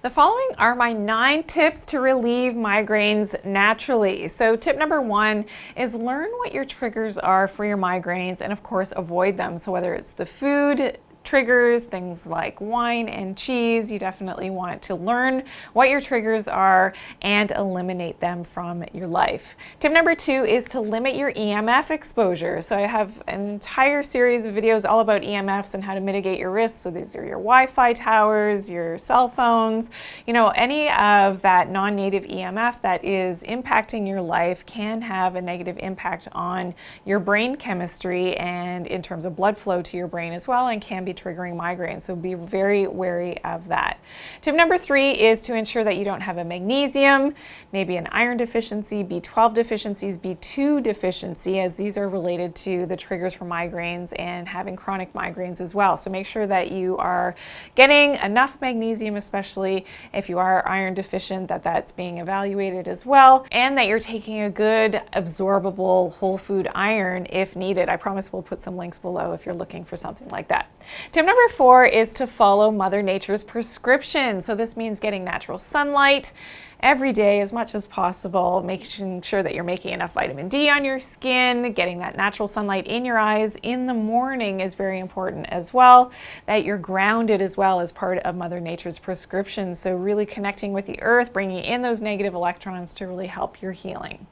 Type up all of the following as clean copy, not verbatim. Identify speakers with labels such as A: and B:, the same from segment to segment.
A: The following are my 9 tips to relieve migraines naturally. So tip number 1 is learn what your triggers are for your migraines and of course avoid them. So whether it's the food triggers, things like wine and cheese, you definitely want to learn what your triggers are and eliminate them from your life. Tip number 2 is to limit your EMF exposure. So I have an entire series of videos all about EMFs and how to mitigate your risks. So these are your Wi-Fi towers, your cell phones, any of that non-native EMF that is impacting your life can have a negative impact on your brain chemistry and in terms of blood flow to your brain as well, and can be triggering migraines, so be very wary of that. Tip number 3 is to ensure that you don't have a magnesium, maybe an iron deficiency, B12 deficiencies, B2 deficiency, as these are related to the triggers for migraines and having chronic migraines as well. So make sure that you are getting enough magnesium, especially if you are iron deficient, that's being evaluated as well, and that you're taking a good absorbable whole food iron if needed. I promise we'll put some links below if you're looking for something like that. Tip number 4 is to follow Mother Nature's prescription. So this means getting natural sunlight every day as much as possible, making sure that you're making enough vitamin D on your skin, getting that natural sunlight in your eyes in the morning is very important as well, that you're grounded as well as part of Mother Nature's prescription. So really connecting with the earth, bringing in those negative electrons to really help your healing.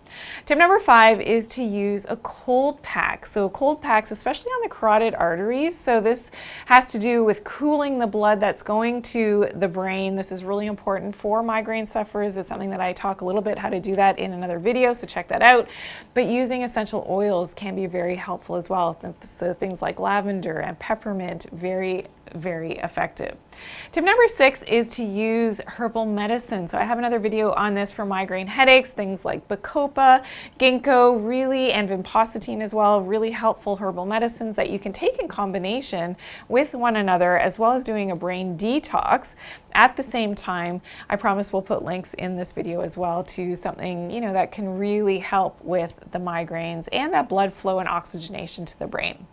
A: Tip number 5 is to use a cold pack. So cold packs, especially on the carotid arteries. So this has to do with cooling the blood that's going to the brain. This is really important for migraine sufferers. It's something that I talk a little bit how to do that in another video, so check that out. But using essential oils can be very helpful as well. So things like lavender and peppermint, very effective. Tip number 6 is to use herbal medicine. So I have another video on this for migraine headaches, things like bacopa, ginkgo, and vinpocetine as well, really helpful herbal medicines that you can take in combination with one another, as well as doing a brain detox at the same time. I promise we'll put links in this video as well to something that can really help with the migraines and that blood flow and oxygenation to the brain.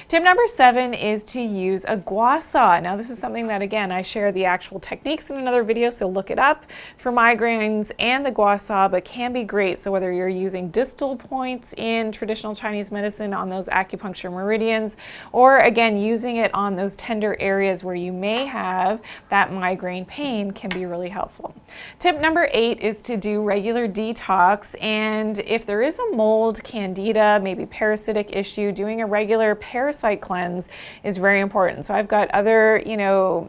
A: Tip number 7 is to use a Gua Sha. Now this is something that, again, I share the actual techniques in another video, so look it up for migraines and the Gua Sha, but can be great. So whether you're using distal points in traditional Chinese medicine on those acupuncture meridians, or again using it on those tender areas where you may have that migraine pain, can be really helpful. Tip number 8 is to do regular detox, and if there is a mold, candida, maybe parasitic issue, doing a regular parasite cleanse is very important. So I've got other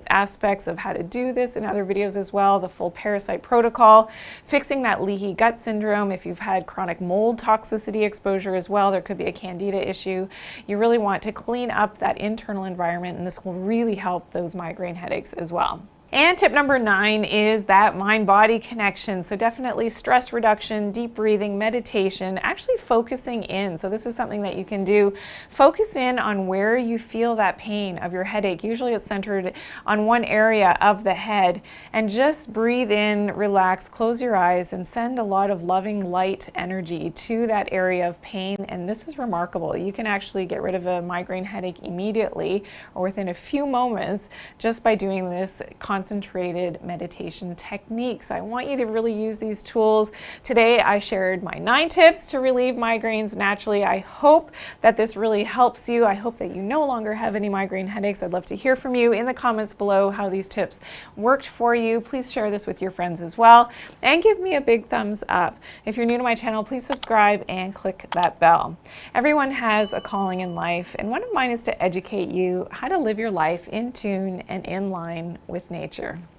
A: aspects of how to do this in other videos as well, the full parasite protocol, fixing that leaky gut syndrome. If you've had chronic mold toxicity exposure as well, there could be a candida issue. You really want to clean up that internal environment, and this will really help those migraine headaches as well. And tip number 9 is that mind-body connection. So definitely stress reduction, deep breathing, meditation, actually focusing in. So this is something that you can do. Focus in on where you feel that pain of your headache. Usually it's centered on one area of the head, and just breathe in, relax, close your eyes, and send a lot of loving light energy to that area of pain. And this is remarkable. You can actually get rid of a migraine headache immediately or within a few moments just by doing this concentrated meditation techniques. I want you to really use these tools. Today I shared my 9 tips to relieve migraines naturally. I hope that this really helps you. I hope that you no longer have any migraine headaches. I'd love to hear from you in the comments below how these tips worked for you. Please share this with your friends as well, and give me a big thumbs up. If you're new to my channel, please subscribe and click that bell. Everyone has a calling in life, and one of mine is to educate you how to live your life in tune and in line with nature.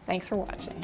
A: Thanks for watching.